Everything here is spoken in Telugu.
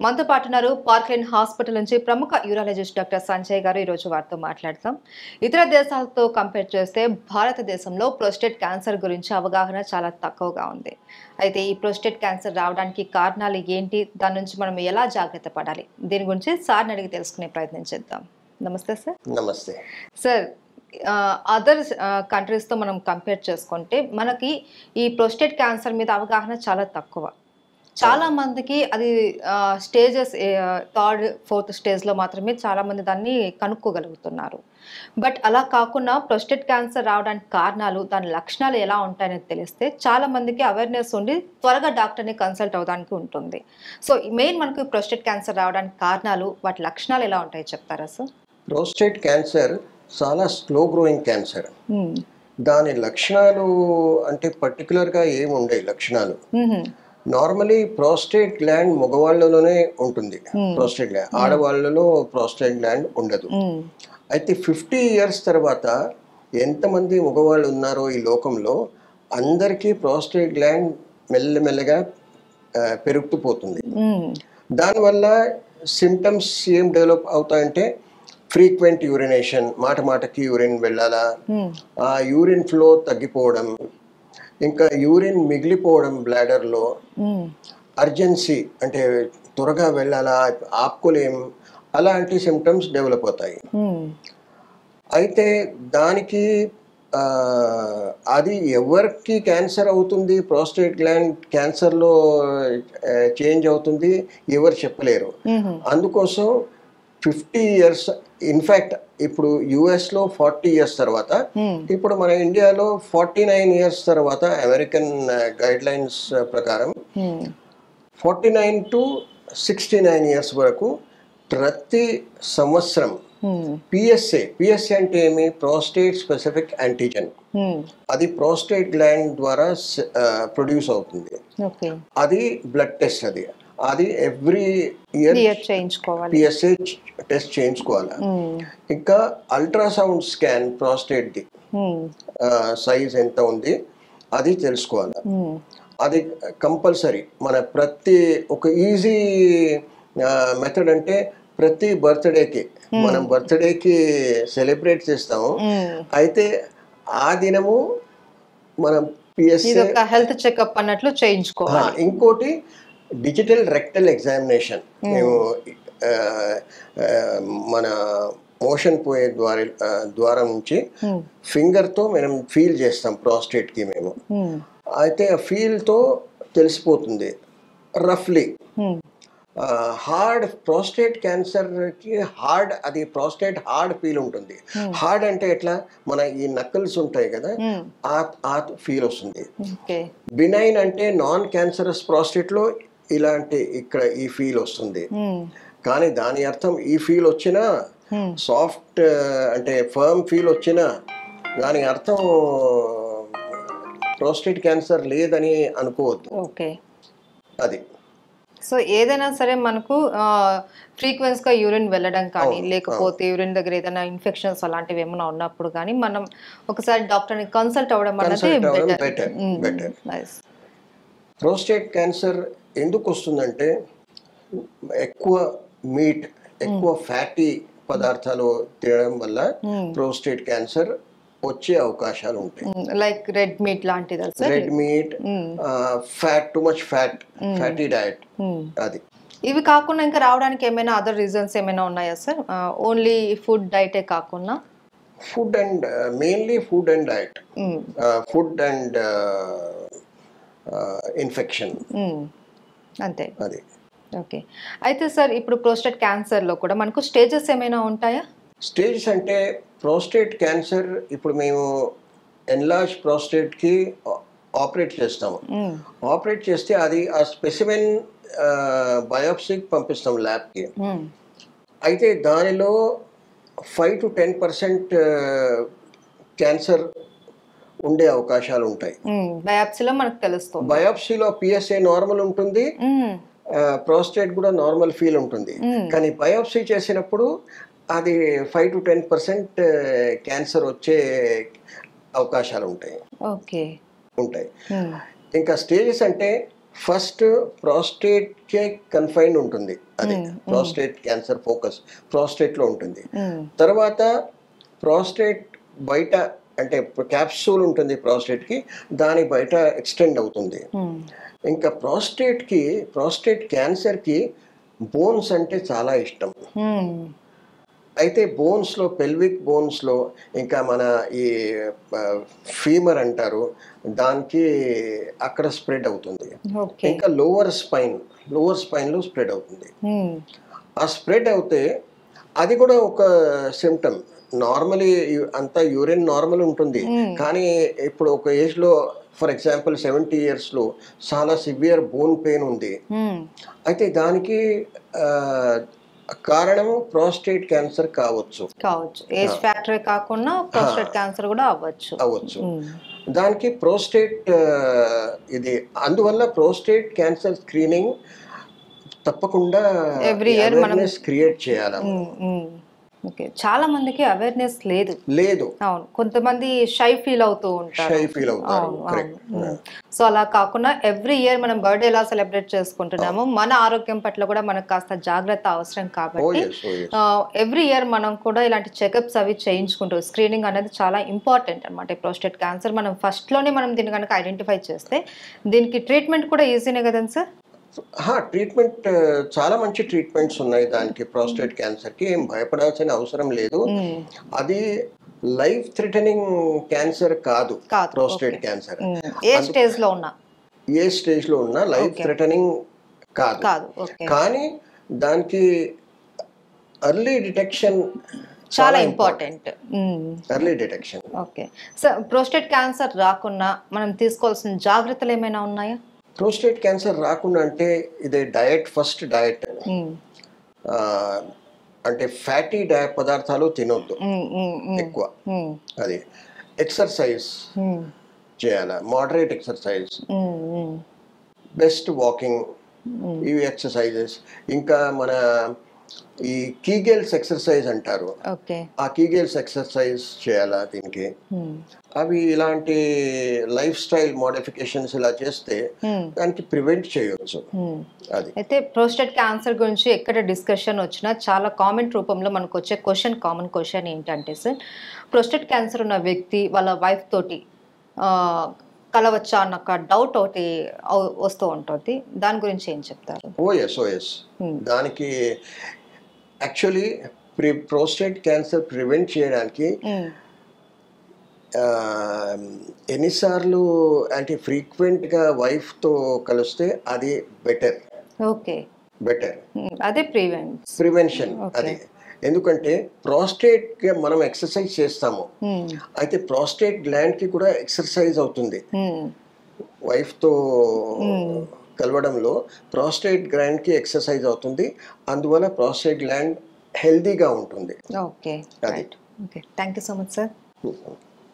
మనతో పాటు ఉన్నారు పార్క్లైన్ హాస్పిటల్ నుంచి ప్రముఖ యూరాలజిస్ట్ డాక్టర్ సంజయ్ గారు. ఈరోజు వారితో మాట్లాడతాం. ఇతర దేశాలతో కంపేర్ చేస్తే భారతదేశంలో ప్రోస్టేట్ క్యాన్సర్ గురించి అవగాహన చాలా తక్కువగా ఉంది. అయితే ఈ ప్రోస్టేట్ క్యాన్సర్ రావడానికి కారణాలు ఏంటి, దాని నుంచి మనం ఎలా జాగ్రత్త పడాలి, దీని గురించి సార్ని అడిగి తెలుసుకునే ప్రయత్నం చేద్దాం. నమస్తే సార్. నమస్తే సార్. అదర్ కంట్రీస్తో మనం కంపేర్ చేసుకుంటే మనకి ఈ ప్రోస్టేట్ క్యాన్సర్ మీద అవగాహన చాలా తక్కువ. చాలా మందికి అది స్టేజెస్ 3rd 4th స్టేజ్లో మాత్రమే చాలామంది దాన్ని కనుక్కోగలుగుతున్నారు. బట్ అలా కాకుండా ప్రోస్టేట్ క్యాన్సర్ రావడానికి కారణాలు, దాని లక్షణాలు ఎలా ఉంటాయని తెలిస్తే చాలా మందికి అవేర్నెస్ ఉండి త్వరగా డాక్టర్ని కన్సల్ట్ అవ్వడానికి ఉంటుంది. సో మెయిన్ మనకు ప్రోస్టేట్ క్యాన్సర్ రావడానికి కారణాలు, వాటి లక్షణాలు ఎలా ఉంటాయో చెప్తారా సార్? ప్రోస్టేట్ క్యాన్సర్ చాలా స్లో గ్రోయింగ్ క్యాన్సర్. దాని లక్షణాలు అంటే పర్టికులర్గా ఏముండే లక్షణాలు, నార్మలీ ప్రోస్టేట్ గ్లాండ్ మగవాళ్ళలోనే ఉంటుంది. ప్రోస్టేట్ గ్లాండ్ ఆడవాళ్ళలో ప్రోస్టేట్ గ్లాండ్ ఉండదు. అయితే 50 years తర్వాత ఎంతమంది మగవాళ్ళు ఉన్నారో ఈ లోకంలో అందరికీ ప్రోస్టేట్ గ్లాండ్ మెల్లమెల్లగా పెరుగుతూ పోతుంది. దానివల్ల సిమ్టమ్స్ ఏం డెవలప్ అవుతాయంటే ఫ్రీక్వెంట్ యూరినేషన్, మాట మాటకి యూరిన్ వెళ్ళాలా, ఆ యూరిన్ ఫ్లో తగ్గిపోవడం, ఇంకా యూరిన్ మిగిలిపోవడం బ్లాడర్లో, అర్జెన్సీ అంటే త్వరగా వెళ్ళాలా ఆపుకోలేం, అలాంటి సిమ్టమ్స్ డెవలప్ అవుతాయి. అయితే దానికి అది ఎవరికి క్యాన్సర్ అవుతుంది, ప్రోస్టేట్ గ్లాండ్ క్యాన్సర్లో చేంజ్ అవుతుంది ఎవరు చెప్పలేరు. అందుకోసం 50 years, ఇన్ఫ్యాక్ట్ ఇప్పుడు యుఎస్లో 40 years తర్వాత, ఇప్పుడు మన ఇండియాలో 49 years తర్వాత అమెరికన్ గైడ్ లైన్స్ ప్రకారం 49 to 69 years వరకు ప్రతి సంవత్సరం పిఎస్ఏ అంటే ఏమి, ప్రోస్టేట్ స్పెసిఫిక్ యాంటీజెన్, అది ప్రోస్టేట్ గ్లాండ్ ద్వారా ప్రొడ్యూస్ అవుతుంది. అది బ్లడ్ టెస్ట్, అది ఎవ్రీ ఇయర్ పిఎస్ఏ టెస్ట్ చేయించుకోవాలి. ఇంకా అల్ట్రాసౌండ్ స్కాన్ ప్రోస్టేట్ది సైజ్ ఎంత ఉంది అది తెలుసుకోవాలి. అది కంపల్సరీ. మన ప్రతి ఒక ఈజీ మెథడ్ అంటే ప్రతి బర్త్డేకి మనం బర్త్డేకి సెలబ్రేట్ చేస్తాము. అయితే ఆ దినము మనం పిఎస్ఏ హెల్త్ చెకప్ అన్నట్లు చేయించుకోవాలి. ఇంకోటి డిజిటల్ రెక్టల్ ఎగ్జామినేషన్, మేము మన మోషన్ పోయే ద్వారం నుంచి ఫింగర్తో మనం ఫీల్ చేస్తాం ప్రోస్టేట్కి మేము. అయితే ఆ ఫీల్తో తెలిసిపోతుంది రఫ్లీ. హార్డ్ ప్రోస్టేట్ క్యాన్సర్కి హార్డ్, అది ప్రోస్టేట్ హార్డ్ ఫీల్ ఉంటుంది. హార్డ్ అంటే ఎట్లా, మన ఈ నక్కల్స్ ఉంటాయి కదా, ఆ ఫీల్ వస్తుంది. బినైన్ అంటే నాన్ క్యాన్సరస్ ప్రోస్టేట్లో ఇలాంటి ఇక్కడ ఈ ఫీల్ వస్తుంది. కానీ దాని అర్థం ఈ ఫీల్ వచ్చినా, సాఫ్ట్ అంటే ఫర్మ్ ఫీల్ వచ్చినా, దాని అర్థం ప్రోస్టేట్ క్యాన్సర్ లేదని అనుకోవద్దు. అది సో ఏదైనా సరే మనకు ఫ్రీక్వెన్స్గా యూరిన్ వెళ్ళడం కానీ, లేకపోతే యూరిన్ దగ్గర ఏదైనా ఇన్ఫెక్షన్స్ అలాంటివి ఏమైనా ఉన్నప్పుడు కానీ మనం ఒకసారి డాక్టర్ని కన్సల్ట్ అవ్వడం అనేది బెటర్. ప్రోస్టేట్ క్యాన్సర్ ఎందుకు వస్తుందంటే ఎక్కువ మీట్, ఎక్కువ ఫ్యాటీ పదార్థాలు తినడం వల్ల ప్రోస్టేట్ క్యాన్సర్ వచ్చే అవకాశాలు ఉంటాయి. లైక్ రెడ్ మీట్ లాంటిది, red meat, fat, too much fatty diet. అది ఇవి కాకుండా ఇంకా రావడానికి ఏమైనా అదర్ రీజన్స్ ఏమైనా ఉన్నాయా సార్? ఓన్లీ ఫుడ్ డైటే కాకుండా food and mainly food and diet, food and infection అంతే. అది ఓకే. అయితే సార్ ఇప్పుడు ప్రోస్టేట్ క్యాన్సర్లో కూడా మనకు స్టేజెస్ ఏమైనా ఉంటాయా? స్టేజెస్ అంటే ప్రోస్టేట్ క్యాన్సర్ ఇప్పుడు మేము ఎన్లార్జ్ ప్రోస్టేట్కి ఆపరేట్ చేస్తాము. ఆపరేట్ చేస్తే అది ఆ స్పెసిమెన్ బయోప్సీకి పంపిస్తాం ల్యాబ్కి. అయితే దానిలో 5 to 10% క్యాన్సర్ ఉండే అవకాశాలు ఉంటాయి. బయాప్సీలో మనకు తెలుస్తుంది. బయాప్సీలో పిఎస్ఏ నార్మల్ ఉంటుంది, ప్రోస్టేట్ కూడా నార్మల్ ఫీల్ ఉంటుంది. కానీ బయోప్సీ చేసినప్పుడు అది 5 to 10% క్యాన్సర్ వచ్చే అవకాశాలు ఉంటాయి. ఓకే. ఉంటాయి. ఇంకా స్టేజెస్ అంటే ఫస్ట్ ప్రాస్టేట్కే కన్ఫైన్డ్ ఉంటుంది, అది ప్రాస్టేట్ క్యాన్సర్ ఫోకస్ ప్రాస్టేట్లో ఉంటుంది. తర్వాత ప్రాస్టేట్ బయట అంటే క్యాప్సూల్ ఉంటుంది ప్రాస్టేట్కి, దాని బయట ఎక్స్టెండ్ అవుతుంది. ఇంకా ప్రాస్టేట్ క్యాన్సర్కి బోన్స్ అంటే చాలా ఇష్టం. అయితే బోన్స్లో, పెల్విక్ బోన్స్లో, ఇంకా మన ఈ ఫీమర్ అంటారు దానికి అక్కడ స్ప్రెడ్ అవుతుంది. ఇంకా లోవర్ స్పైన్లో స్ప్రెడ్ అవుతుంది. ఆ స్ప్రెడ్ అవుతే అది కూడా ఒక సిమ్టమ్. నార్మలీ అంతా యూరిన్ నార్మల్ ఉంటుంది, కానీ ఇప్పుడు ఒక ఏజ్లో ఫర్ ఎగ్జాంపుల్ 70 yearsలో చాలా సివియర్ బోన్ పెయిన్ ఉంది. అయితే దానికి కారణము ప్రాస్టేట్ క్యాన్సర్ కావచ్చు. ఏజ్ ఫ్యాక్టరే కాకుండా ప్రాస్టేట్ క్యాన్సర్ కూడా అవ్వచ్చు. దానికి ప్రోస్టేట్ ఇది, అందువల్ల ప్రోస్టేట్ క్యాన్సర్ స్క్రీనింగ్ తప్పకుండా ఎవ్రీ ఇయర్ మనం క్రియేట్ చేయాలి. ఓకే, చాలా మందికి అవేర్నెస్ లేదు. అవును, కొంతమంది షై ఫీల్ అవుతూ ఉంటారు. సో అలా కాకుండా ఎవ్రీ ఇయర్ మనం బర్త్డే ఎలా సెలబ్రేట్ చేసుకుంటున్నామో మన ఆరోగ్యం పట్ల కూడా మనకు కాస్త జాగ్రత్త అవసరం కాబట్టి ఎవ్రీ ఇయర్ మనం కూడా ఇలాంటి చెకప్స్ అవి చేయించుకుంటూ, స్క్రీనింగ్ అనేది చాలా ఇంపార్టెంట్ అనమాట. ప్రోస్టేట్ క్యాన్సర్ మనం ఫస్ట్లోనే మనం దీన్ని కనుక ఐడెంటిఫై చేస్తే దీనికి ట్రీట్మెంట్ కూడా ఈజీనే కదండి సార్? ట్రీట్మెంట్ చాలా మంచి ట్రీట్మెంట్స్ ఉన్నాయి దానికి. ప్రాస్టేట్ క్యాన్సర్కి ఏం భయపడాల్సిన అవసరం లేదు. అది లైఫ్ థ్రెటనింగ్ క్యాన్సర్ కాదు ప్రాస్టేట్ క్యాన్సర్. ఏ స్టేజ్లో ఉన్నా లైఫ్ థ్రెటనింగ్ కాదు. కానీ దానికి ఎర్లీ డిటెక్షన్ చాలా important. Early detection. Okay sir, prostate cancer రాకుండా మనం తీసుకోవాల్సిన జాగ్రత్తలు ఏమైనా ఉన్నాయా? ప్రోస్టేట్ క్యాన్సర్ రాకుండా అంటే ఇదే ఫస్ట్ డయట్, అంటే ఫ్యాటీ పదార్థాలు తినొద్దు ఎక్కువ. అది ఎక్సర్సైజ్ చేయాలి, మోడరేట్ ఎక్సర్సైజ్, బెస్ట్ వాకింగ్, ఇవి ఎక్సర్సైజెస్. ఇంకా మన ఈ కీగెల్స్ ఎక్సర్సైజ్ అంటారు, ఆ కీగెల్స్ ఎక్సర్సైజ్ చేయాలా దీనికి. అవి ఇలాంటి లైఫ్ స్టైల్ మోడిఫికేషన్స్ ఇలా చేస్తే దానికి ప్రివెంట్ చేయొచ్చు. అది అయితే ప్రోస్టేట్ క్యాన్సర్ గురించి ఎక్కడ డిస్కషన్ వచ్చినా చాలా కామెంట్ రూపంలో మనకు వచ్చే కామన్ క్వశ్చన్ ఏంటంటే సార్, ప్రోస్టేట్ క్యాన్సర్ ఉన్న వ్యక్తి వాళ్ళ వైఫ్ తోటి కలవచ్చా అన్న ఒక డౌట్ ఒకటి వస్తూ ఉంటుంది. దాని గురించి ఏం చెప్తారు? ఓఎస్ దానికి యాక్చువల్లీ ప్రోస్టేట్ క్యాన్సర్ ప్రివెంట్ చేయడానికి ఎన్నిసార్లు అంటే ఫ్రీక్వెంట్గా వైఫ్తో కలిస్తే అది బెటర్. అదే ప్రివెన్షన్. అది ఎందుకంటే ప్రాస్టేట్గా మనం ఎక్సర్సైజ్ చేస్తాము, అయితే ప్రాస్టేట్ గ్లాండ్కి కూడా ఎక్సర్సైజ్ అవుతుంది. వైఫ్తో కలవడంలో ప్రాస్టేట్ గ్లాండ్కి ఎక్సర్సైజ్ అవుతుంది, అందువల్ల ప్రాస్టేట్ గ్లాండ్ హెల్దీగా ఉంటుంది. Thank you so much sir.